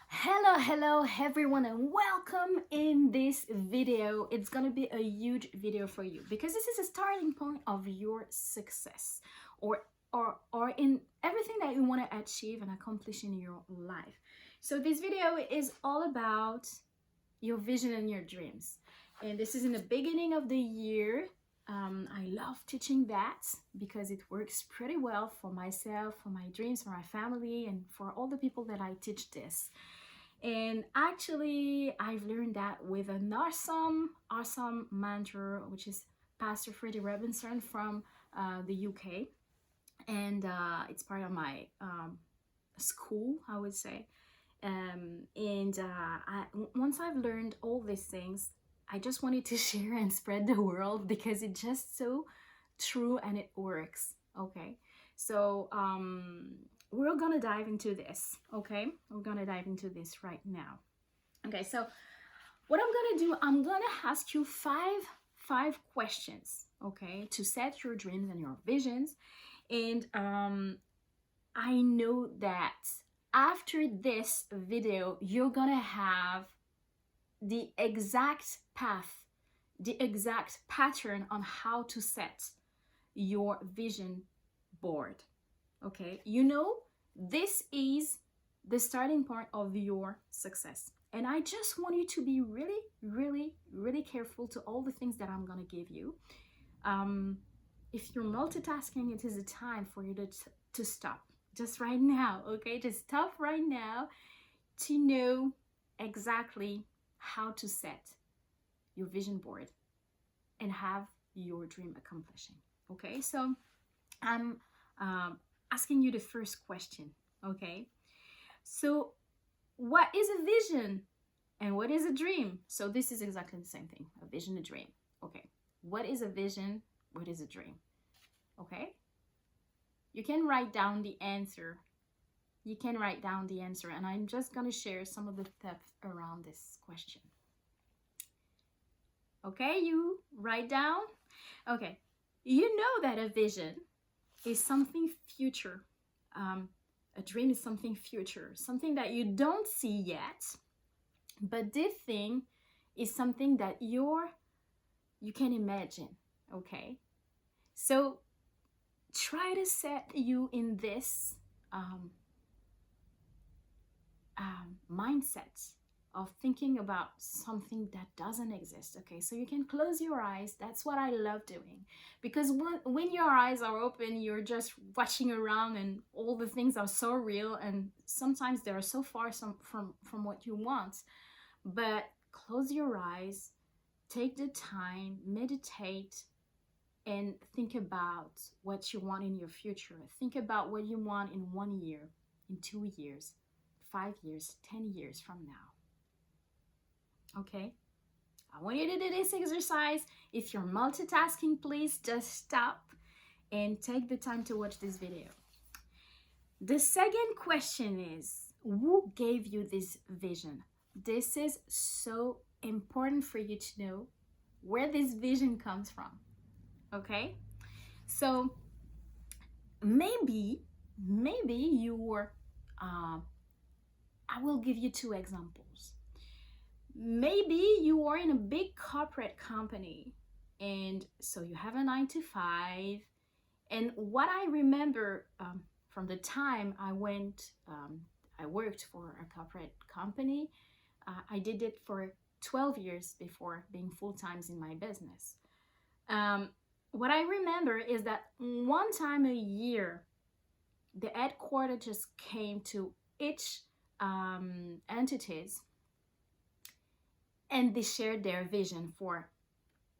Hello everyone, and welcome in this video. It's gonna be a huge video for you because this is a starting point of your success or in everything that you want to achieve and accomplish in your life. So this video is all about your vision and your dreams. And this is in the beginning of the year. I love teaching that because it works pretty well for myself, for my dreams, for my family, and for all the people that I teach this. And actually, I've learned that with an awesome mentor, which is Pastor Freddie Robinson from the UK. And it's part of my school, I would say. Once I've learned all these things, I just wanted to share and spread the world because it's just so true and it works. Okay. So, we're gonna dive into this. Okay, we're gonna dive into this right now. Okay, so what I'm gonna do, I'm gonna ask you five questions, okay, to set your dreams and your visions. And I know that after this video you're gonna have the exact path, the exact pattern on how to set your vision board. Okay, this is the starting point of your success. And I just want you to be really careful to all the things that I'm going to give you. If you're multitasking, it is a time for you to stop just right now. Okay, just stop right now to know exactly how to set your vision board and have your dream accomplishing. Okay, so I'm asking you the first question. Okay, so what is a vision and what is a dream? So this is exactly the same thing, a vision, a dream. Okay, what is a vision? What is a dream? Okay, you can write down the answer. And I'm just gonna share some of the steps around this question. Okay, you write down. Okay, you know that a vision is something future. A dream is something future, something that you don't see yet, but this thing is something that you can imagine. Okay, so try to set you in this mindset of thinking about something that doesn't exist. Okay, so you can close your eyes. That's what I love doing, because when your eyes are open, you're just watching around and all the things are so real, and sometimes they are so far from what you want. But close your eyes, take the time, meditate, and think about what you want in your future. Think about what you want in 1 year, in 2 years, 5 years, 10 years from now. Okay, I want you to do this exercise. If you're multitasking, please just stop and take the time to watch this video. The second question is, who gave you this vision? This is so important for you to know where this vision comes from. Okay, so maybe you're I will give you 2 examples. Maybe you are in a big corporate company, and so you have a 9 to 5. And what I remember from the time I worked for a corporate company, I did it for 12 years before being full-time in my business. What I remember is that one time a year, the headquarters just came to each entities, and they shared their vision for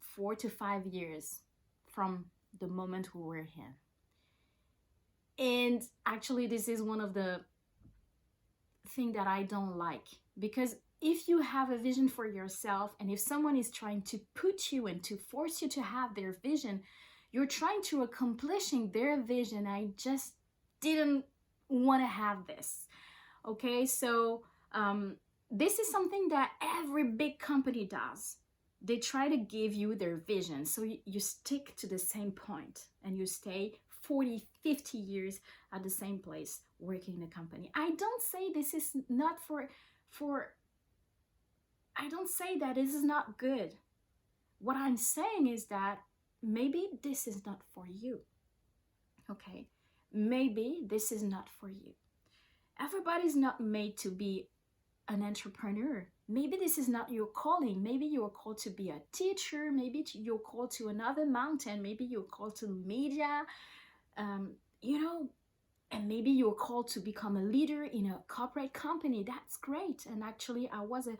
4 to 5 years from the moment we were here. And actually, this is one of the things that I don't like, because if you have a vision for yourself, and if someone is trying to put you and to force you to have their vision, you're trying to accomplishing their vision. I just didn't want to have this. Okay, so this is something that every big company does. They try to give you their vision, so you stick to the same point and you stay 40, 50 years at the same place working in the company. I don't say this is not for For I don't say that this is not good. What I'm saying is that maybe this is not for you. Okay? Maybe this is not for you. Everybody's not made to be an entrepreneur. Maybe this is not your calling. Maybe you're called to be a teacher. Maybe you're called to another mountain. Maybe you're called to media. Um, you know, and maybe you're called to become a leader in a corporate company. That's great. And actually, I was a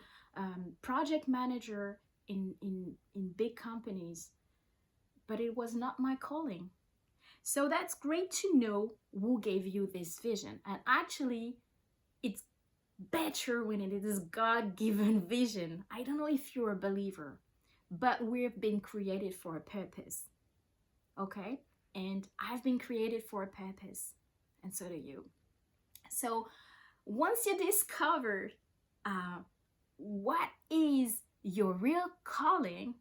project manager in big companies, but it was not my calling. So that's great to know who gave you this vision. And actually, it's better when it is God-given vision. I don't know if you're a believer, but we've been created for a purpose. Okay? And I've been created for a purpose, and so do you. So once you discover what is your real calling,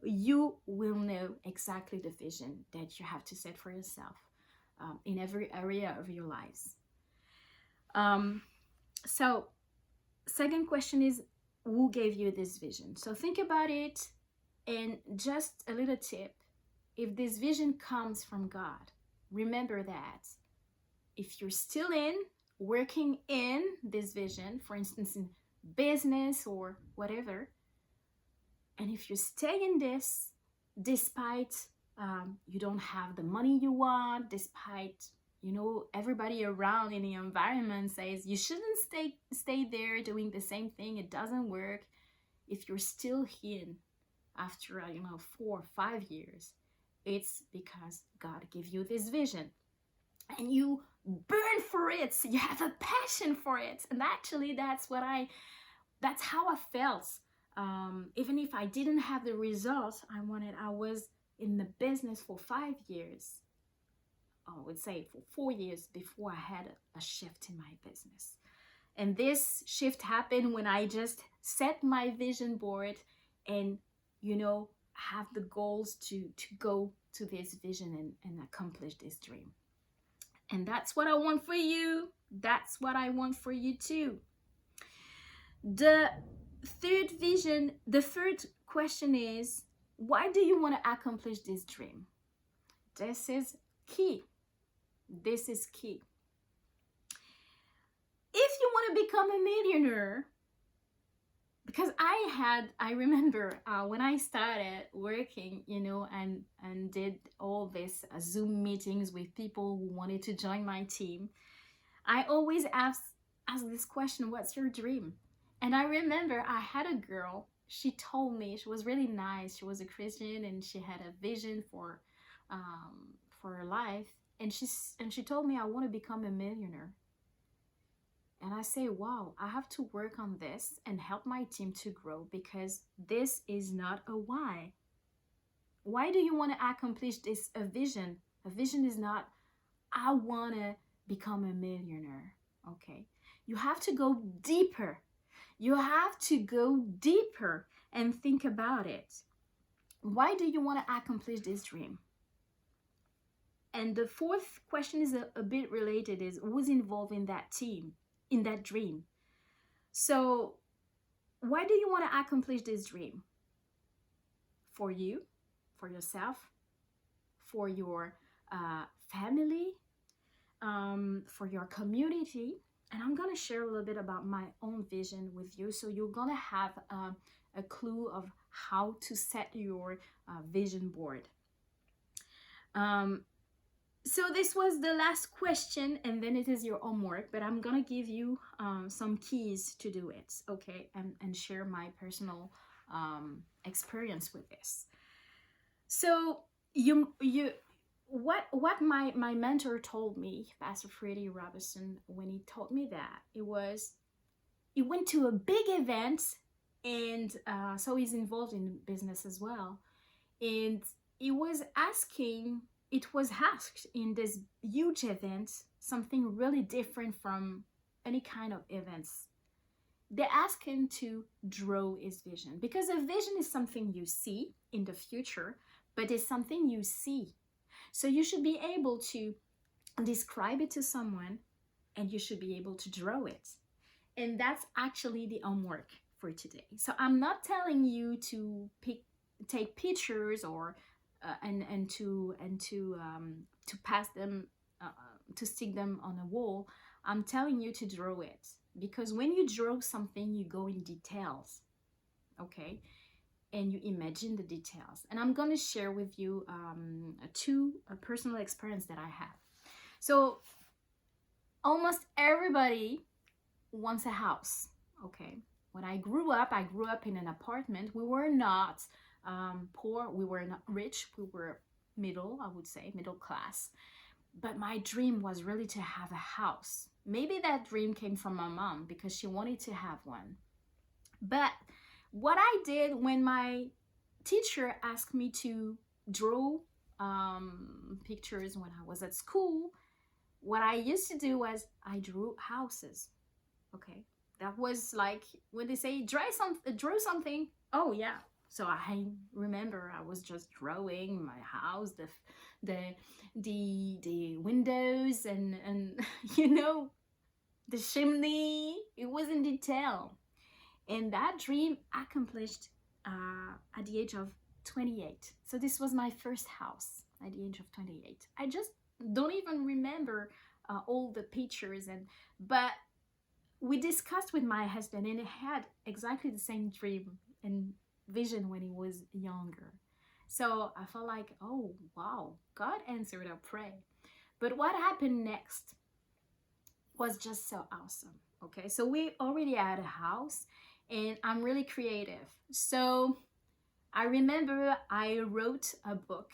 you will know exactly the vision that you have to set for yourself in every area of your lives. So second question is, who gave you this vision? So think about it, and just a little tip. If this vision comes from God, remember that if you're still working in this vision, for instance, in business or whatever, and if you stay in this, despite you don't have the money you want, despite everybody around in the environment says you shouldn't stay there doing the same thing, it doesn't work. If you're still here after 4 or 5 years, it's because God gave you this vision and you burn for it. So you have a passion for it. And actually that's how I felt. Even if I didn't have the results I wanted, I was in the business for 5 years. I would say for 4 years before I had a shift in my business. And this shift happened when I just set my vision board and, have the goals to go to this vision and accomplish this dream. And that's what I want for you. That's what I want for you too. The third question is, why do you want to accomplish this dream? This is key. This is key. If you want to become a millionaire, because I remember when I started working, and did all this Zoom meetings with people who wanted to join my team, I always ask this question, what's your dream? And I remember I had a girl, she told me, she was really nice, she was a Christian and she had a vision for her life, and she told me, I want to become a millionaire. And I say, wow, I have to work on this and help my team to grow, because this is not a why. Why do you want to accomplish this? A vision. A vision is not, I want to become a millionaire. Okay. You have to go deeper. You have to go deeper and think about it. Why do you want to accomplish this dream? And the fourth question is a bit related, is who's involved in that team, in that dream? So why do you want to accomplish this dream? For you, for yourself, for your family, for your community. And I'm going to share a little bit about my own vision with you, so you're going to have a clue of how to set your vision board. So this was the last question, and then it is your homework, but I'm gonna give you some keys to do it, okay, and share my personal experience with this. So what my mentor told me, Pastor Freddie Robertson, when he told me that, it was, he went to a big event, and so he's involved in business as well, and he was asking, it was asked in this huge event, something really different from any kind of events. They asked him to draw his vision, because a vision is something you see in the future, but it's something you see. So you should be able to describe it to someone, and you should be able to draw it. And that's actually the homework for today. So I'm not telling you to take pictures or to pass them, to stick them on a wall. I'm telling you to draw it, because when you draw something, you go in details, okay, and you imagine the details. And I'm gonna share with you two personal experience that I have. So almost everybody wants a house, okay. When I grew up in an apartment. We were not poor, we were not rich, we were middle, I would say middle class. But my dream was really to have a house. Maybe that dream came from my mom because she wanted to have one. But what I did when my teacher asked me to draw pictures when I was at school, what I used to do was I drew houses. Okay, that was like when they say draw something. Oh yeah. So I remember I was just drawing my house, the the windows, and you know, the chimney. It was in detail, and that dream accomplished at the age of 28. So this was my first house at the age of 28. I just don't even remember all the pictures, but we discussed with my husband, and he had exactly the same dream and vision when he was younger. So I felt like, oh wow, God answered our prayer. But what happened next was just so awesome. Okay, so we already had a house, and I'm really creative. So I remember I wrote a book,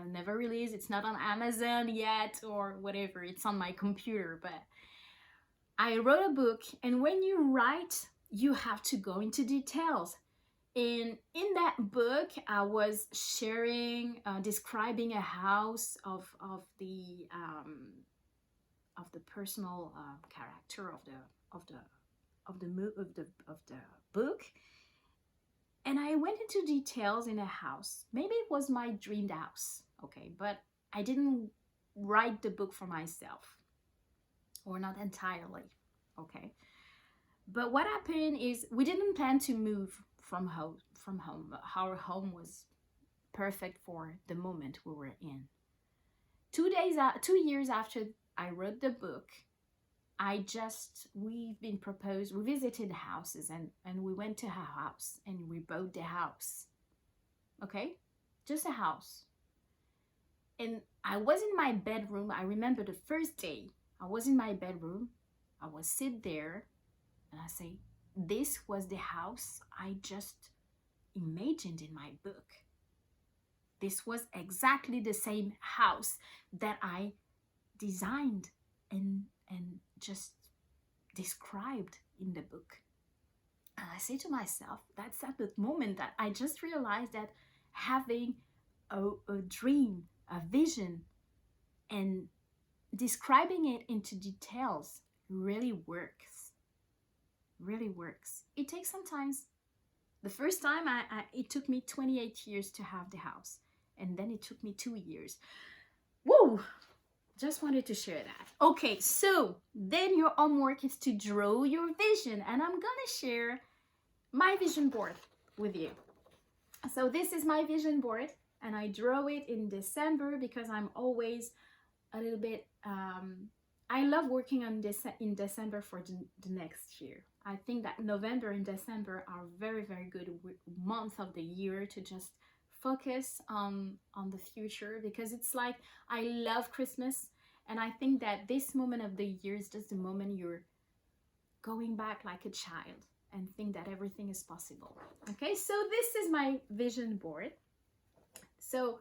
never released. It's not on Amazon yet or whatever. It's on my computer, but I wrote a book. And when you write, you have to go into details. And in that book, I was sharing, describing a house of the personal character of the book. And I went into details in a house. Maybe it was my dreamed house, okay, but I didn't write the book for myself, or not entirely, okay. But what happened is we didn't plan to move from home. Our home was perfect for the moment we were in. 2 years after I wrote the book, we've been proposed, we visited houses, and we went to a house and we bought the house. Okay? Just a house. And I was in my bedroom. I remember the first day I was in my bedroom. I was sit there and I say, this was the house I just imagined in my book. This was exactly the same house that I designed and just described in the book. And I say to myself, that's at the moment that I just realized that having a dream, a vision, and describing it into details really works. Really works. It takes sometimes. The first time it took me 28 years to have the house, and then it took me 2 years. Whoa! Just wanted to share that. Okay, so then your homework is to draw your vision, and I'm gonna share my vision board with you. So this is my vision board, and I draw it in December because I'm always a little bit I love working on this in December for the next year. I think that November and December are very, very good months of the year to just focus on the future, because it's like I love Christmas, and I think that this moment of the year is just the moment you're going back like a child and think that everything is possible. Okay, so this is my vision board. So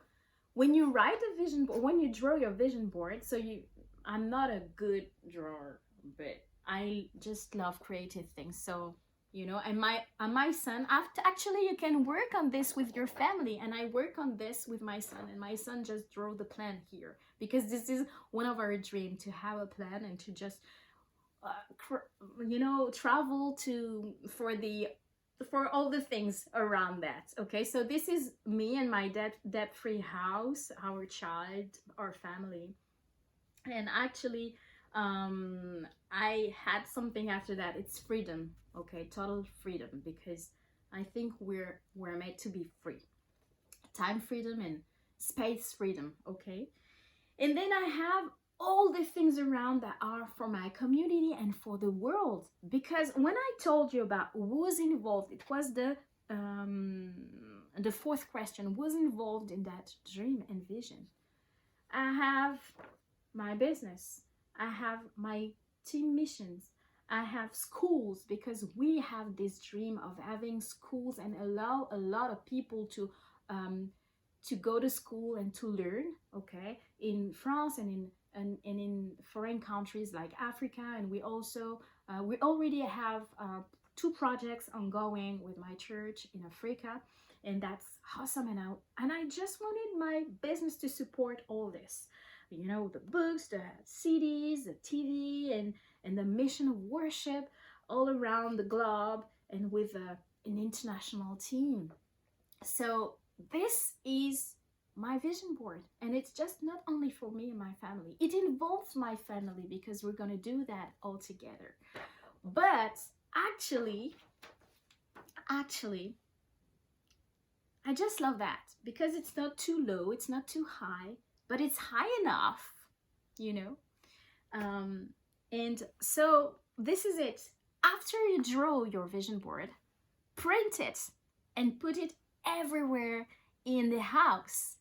when you write a vision board, when you draw your vision board, I'm not a good drawer, but I just love creative things. So, you know, and my son, actually you can work on this with your family, and I work on this with my son, and my son just drew the plan here, because this is one of our dreams, to have a plan and to just travel for all the things around that. Okay, so this is me and my debt-free house, our child, our family. And actually I had something after that. It's freedom, okay, total freedom, because I think we're made to be free, time freedom and space freedom, okay. And then I have all the things around that are for my community and for the world. Because when I told you about who's involved, it was the fourth question: who's involved in that dream and vision? I have my business. I have my team missions. I have schools, because we have this dream of having schools and allow a lot of people um, to go to school and to learn, okay, in France and in foreign countries like Africa. And we also we already have two projects ongoing with my church in Africa, and that's awesome. And I just wanted my business to support all this, you know, the books, the CDs, the TV, and the mission of worship all around the globe, and with an international team. So this is my vision board, and it's just not only for me and my family. It involves my family, because we're going to do that all together. But actually I just love that, because it's not too low, it's not too high, but it's high enough, you know. And so this is it. After you draw your vision board, print it and put it everywhere in the house.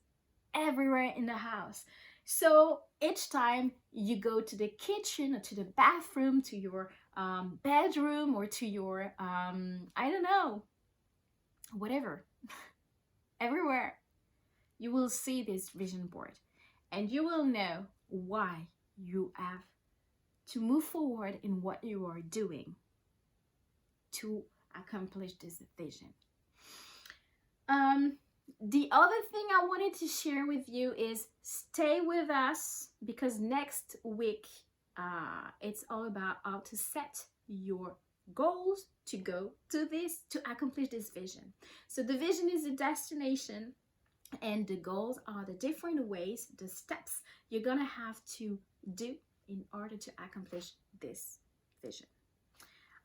Everywhere in the house. So each time you go to the kitchen or to the bathroom, to your bedroom, or to your, I don't know, whatever, everywhere, you will see this vision board, and you will know why you have to move forward in what you are doing to accomplish this vision. The other thing I wanted to share with you is stay with us, because next week it's all about how to set your goals to go to this, to accomplish this vision. So the vision is the destination, and the goals are the different ways, the steps you're gonna have to do in order to accomplish this vision.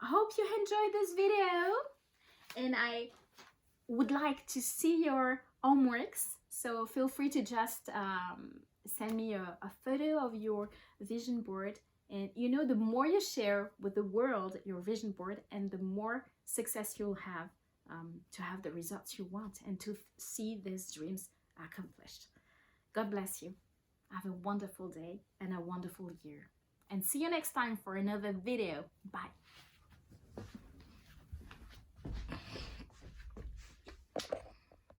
I hope you enjoyed this video, and I would like to see your homeworks. So feel free to just send me a photo of your vision board. And you know, the more you share with the world your vision board, and the more success you'll have to have the results you want and to see these dreams accomplished. God bless you. Have a wonderful day and a wonderful year. And see you next time for another video. Bye.